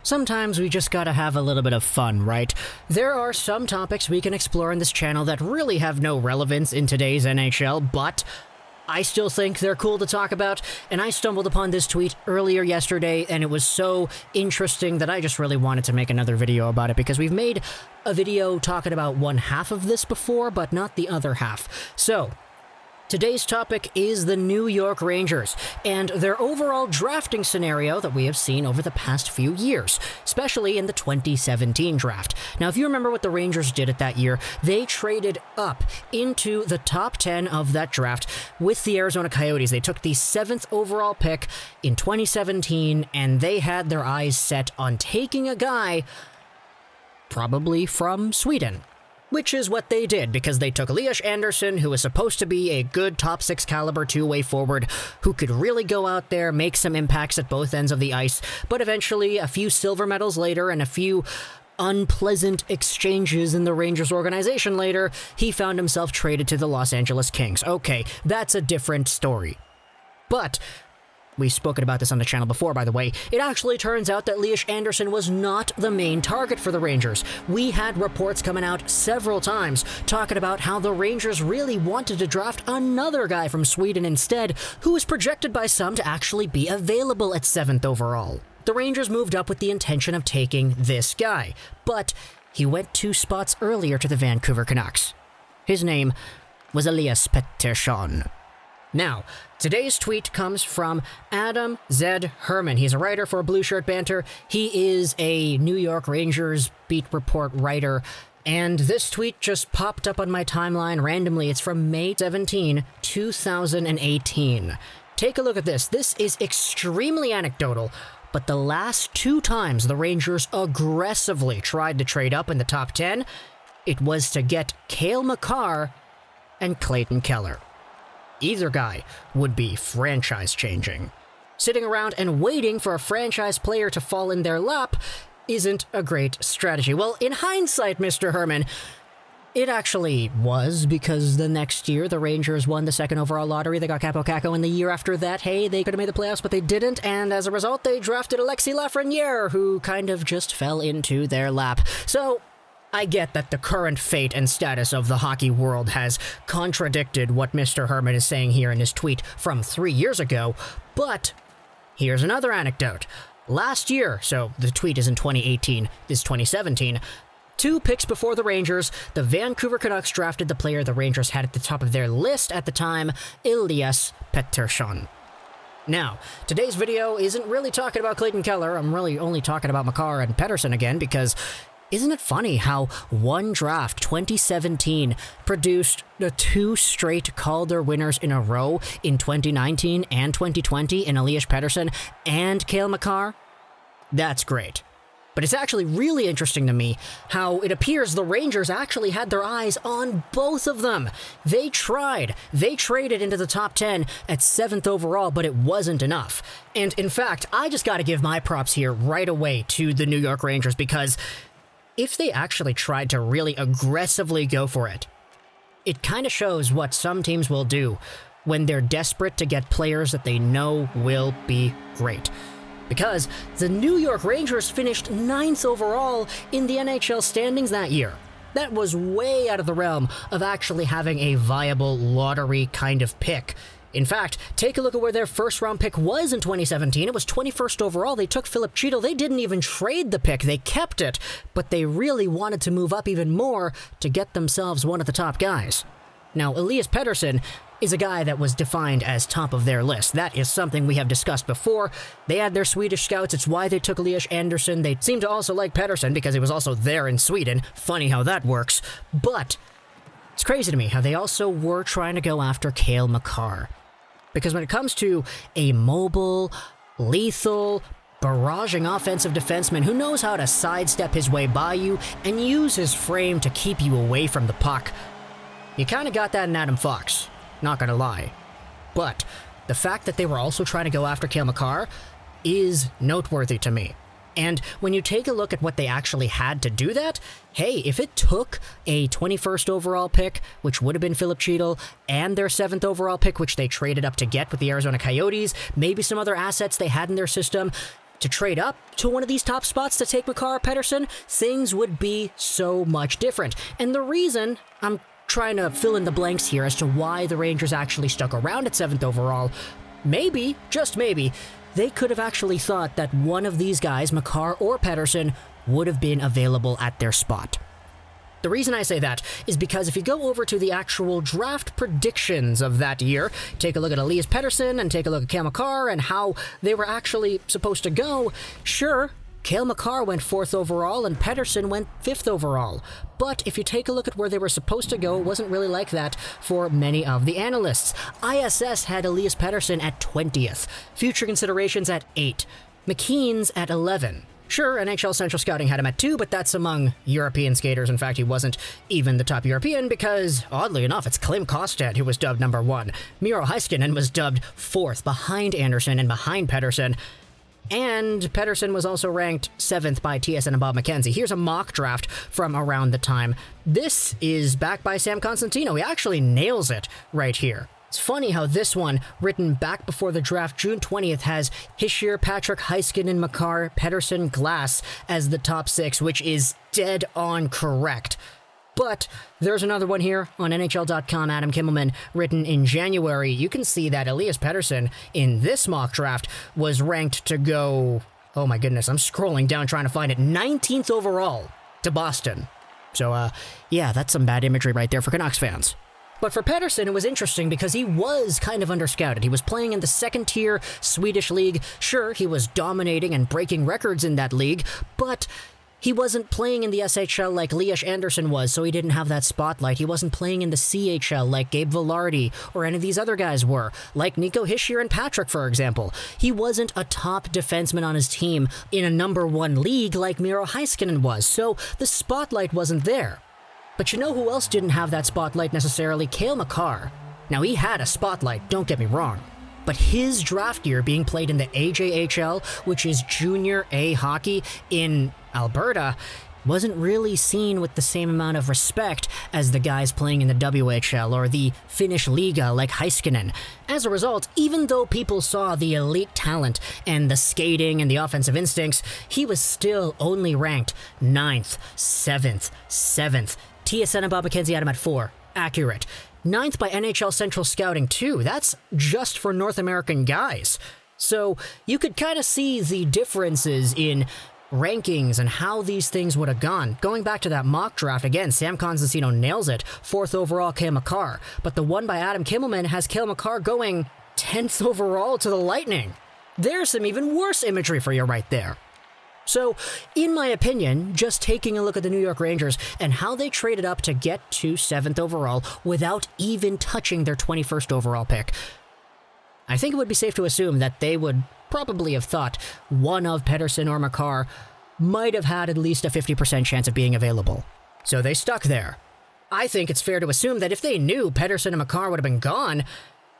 Sometimes we just gotta have a little bit of fun, right? There are some topics we can explore in this channel that really have no relevance in today's NHL, but I still think they're cool to talk about, and I stumbled upon this tweet earlier yesterday, and it was so interesting that I just really wanted to make another video about it, because we've made a video talking about one half of this before, but not the other half. So, today's topic is the New York Rangers and their overall drafting scenario that we have seen over the past few years, especially in the 2017 draft. Now, if you remember what the Rangers did at that year, they traded up into the top 10 of that draft with the Arizona Coyotes. They took the 7th overall pick in 2017, and they had their eyes set on taking a guy probably from Sweden. Which is what they did, because they took Elias Andersson, who was supposed to be a good top 6 caliber two-way forward, who could really go out there, make some impacts at both ends of the ice, but eventually, a few silver medals later and a few unpleasant exchanges in the Rangers organization later, he found himself traded to the Los Angeles Kings. Okay, that's a different story. But we've spoken about this on the channel before, by the way. It actually turns out that Elias Andersson was not the main target for the Rangers. We had reports coming out several times talking about how the Rangers really wanted to draft another guy from Sweden instead, who was projected by some to actually be available at 7th overall. The Rangers moved up with the intention of taking this guy, but he went 2 spots earlier to the Vancouver Canucks. His name was Elias Pettersson. Now, today's tweet comes from Adam Z. Herman. He's a writer for Blue Shirt Banter. He is a New York Rangers beat report writer, and this tweet just popped up on my timeline randomly. It's from May 17, 2018. Take a look at this. This is extremely anecdotal, but the last 2 times the Rangers aggressively tried to trade up in the top 10, it was to get Cale Makar and Clayton Keller. Either guy would be franchise-changing. Sitting around and waiting for a franchise player to fall in their lap isn't a great strategy. Well, in hindsight, Mr. Herman, it actually was, because the next year the Rangers won the 2nd overall lottery. They got Capo Caco, and the year after that, hey, they could have made the playoffs, but they didn't, and as a result, they drafted Alexis Lafreniere, who kind of just fell into their lap. So I get that the current fate and status of the hockey world has contradicted what Mr. Herman is saying here in his tweet from 3 years ago, but here's another anecdote. Last year, so the tweet is in 2018, this is 2017, 2 picks before the Rangers, the Vancouver Canucks drafted the player the Rangers had at the top of their list at the time, Elias Pettersson. Now, today's video isn't really talking about Clayton Keller. I'm really only talking about Makar and Pedersen again, because isn't it funny how one draft, 2017, produced the 2 straight Calder winners in a row in 2019 and 2020 in Elias Pettersson and Cale Makar? That's great. But it's actually really interesting to me how it appears the Rangers actually had their eyes on both of them. They tried. They traded into the top 10 at 7th overall, but it wasn't enough. And in fact, I just got to give my props here right away to the New York Rangers, because if they actually tried to really aggressively go for it, it kind of shows what some teams will do when they're desperate to get players that they know will be great. Because the New York Rangers finished 9th overall in the NHL standings that year. That was way out of the realm of actually having a viable lottery kind of pick. In fact, take a look at where their first-round pick was in 2017. It was 21st overall. They took Filip Chytil. They didn't even trade the pick. They kept it, but they really wanted to move up even more to get themselves one of the top guys. Now, Elias Pettersson is a guy that was defined as top of their list. That is something we have discussed before. They had their Swedish scouts. It's why they took Elias Andersson. They seem to also like Pettersson because he was also there in Sweden. Funny how that works. But it's crazy to me how they also were trying to go after Cale Makar. Because when it comes to a mobile, lethal, barraging offensive defenseman who knows how to sidestep his way by you and use his frame to keep you away from the puck, you kind of got that in Adam Fox, not gonna lie. But the fact that they were also trying to go after Cale Makar is noteworthy to me. And when you take a look at what they actually had to do that, hey, if it took a 21st overall pick, which would have been Filip Chytil, and their 7th overall pick, which they traded up to get with the Arizona Coyotes, maybe some other assets they had in their system, to trade up to one of these top spots to take Makar or Pettersson, things would be so much different. And the reason I'm trying to fill in the blanks here as to why the Rangers actually stuck around at 7th overall, maybe, just maybe, they could have actually thought that one of these guys, Makar or Pettersson, would have been available at their spot. The reason I say that is because if you go over to the actual draft predictions of that year, take a look at Elias Pettersson and take a look at Cale Makar and how they were actually supposed to go, sure, Cale Makar went 4th overall and Pettersson went 5th overall. But if you take a look at where they were supposed to go, it wasn't really like that for many of the analysts. ISS had Elias Pettersson at 20th, Future Considerations at 8, McKeen's at 11. Sure, NHL Central Scouting had him at 2, but that's among European skaters. In fact, he wasn't even the top European because, oddly enough, it's Klim Kosted who was dubbed number 1. Miro Heiskanen was dubbed 4th, behind Andersson and behind Pettersson. And Pettersson was also ranked 7th by TSN and Bob McKenzie. Here's a mock draft from around the time. This is backed by Sam Constantino. He actually nails it right here. It's funny how this one, written back before the draft, June 20th, has Hischier, Patrick, Heiskanen, Makar, Pettersson, Glass as the top 6, which is dead on correct. But there's another one here on NHL.com, Adam Kimmelman, written in January. You can see that Elias Pettersson in this mock draft was ranked to go, oh my goodness, I'm scrolling down trying to find it, 19th overall to Boston. So, yeah, that's some bad imagery right there for Canucks fans. But for Pettersson, it was interesting because he was kind of underscouted. He was playing in the second-tier Swedish league. Sure, he was dominating and breaking records in that league, but he wasn't playing in the SHL like Lias Andersson was, so he didn't have that spotlight. He wasn't playing in the CHL like Gabe Vilardi or any of these other guys were, like Nico, Hischier, and Patrick, for example. He wasn't a top defenseman on his team in a number 1 league like Miro Heiskanen was, so the spotlight wasn't there. But you know who else didn't have that spotlight necessarily? Cale Makar. Now, he had a spotlight, don't get me wrong. But his draft year being played in the AJHL, which is Junior A hockey in Alberta, wasn't really seen with the same amount of respect as the guys playing in the WHL or the Finnish Liga like Heiskanen. As a result, even though people saw the elite talent and the skating and the offensive instincts, he was still only ranked 9th, 7th. TSN and Bob McKenzie had him at 4. Accurate. 9th by NHL Central Scouting, too. That's just for North American guys. So you could kind of see the differences in rankings and how these things would have gone. Going back to that mock draft, again, Sam Constantino nails it. 4th overall, Cale Makar. But the one by Adam Kimmelman has Cale Makar going 10th overall to the Lightning. There's some even worse imagery for you right there. So, in my opinion, just taking a look at the New York Rangers and how they traded up to get to 7th overall without even touching their 21st overall pick, I think it would be safe to assume that they would probably have thought one of Pettersson or Makar might have had at least a 50% chance of being available. So they stuck there. I think it's fair to assume that if they knew Pettersson and Makar would have been gone,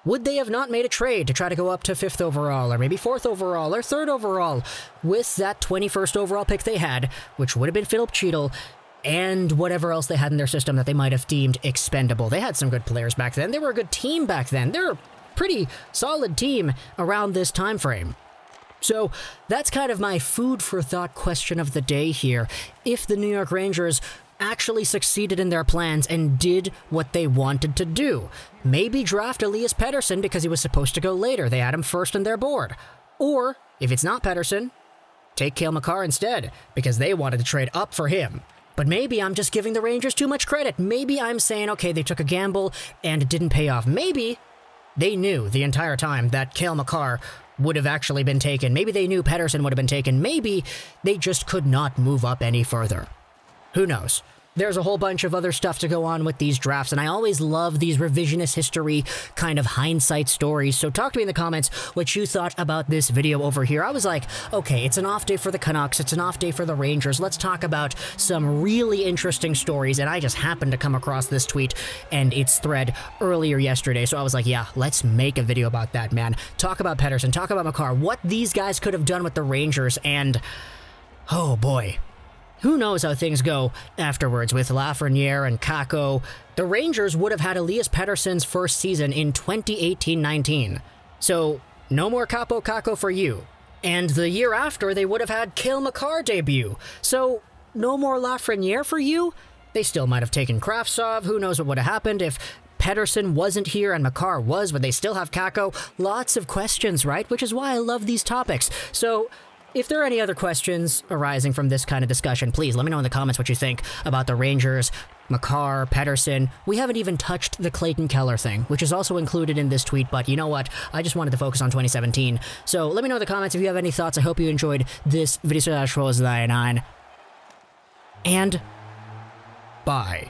would they have not made a trade to try to go up to 5th overall, or maybe 4th overall, or 3rd overall, with that 21st overall pick they had, which would have been Filip Chytil, and whatever else they had in their system that they might have deemed expendable. They had some good players back then. They were a good team back then. They're a pretty solid team around this time frame. So that's kind of my food for thought question of the day here. If the New York Rangers actually succeeded in their plans and did what they wanted to do. Maybe draft Elias Pettersson because he was supposed to go later. They had him first on their board. Or, if it's not Pettersson, take Cale Makar instead because they wanted to trade up for him. But maybe I'm just giving the Rangers too much credit. Maybe I'm saying, okay, they took a gamble and it didn't pay off. Maybe they knew the entire time that Cale Makar would have actually been taken. Maybe they knew Pettersson would have been taken. Maybe they just could not move up any further. Who knows? There's a whole bunch of other stuff to go on with these drafts, and I always love these revisionist history kind of hindsight stories, so talk to me in the comments what you thought about this video over here. I was like, okay, it's an off day for the Canucks, it's an off day for the Rangers, let's talk about some really interesting stories, and I just happened to come across this tweet and its thread earlier yesterday, so I was like, yeah, let's make a video about that, man. Talk about Pettersson, talk about Makar, what these guys could have done with the Rangers, and oh boy. Who knows how things go afterwards with Lafreniere and Kakko. The Rangers would have had Elias Pettersson's first season in 2018-19. So, no more Kakko for you. And the year after, they would have had Cale Makar debut. So, no more Lafreniere for you? They still might have taken Kravtsov. Who knows what would have happened if Pettersson wasn't here and Makar was? Would they still have Kakko? Lots of questions, right? Which is why I love these topics. So, if there are any other questions arising from this kind of discussion, please let me know in the comments what you think about the Rangers, Makar, Pettersson. We haven't even touched the Clayton Keller thing, which is also included in this tweet, but you know what? I just wanted to focus on 2017. So let me know in the comments if you have any thoughts. I hope you enjoyed this video. And bye.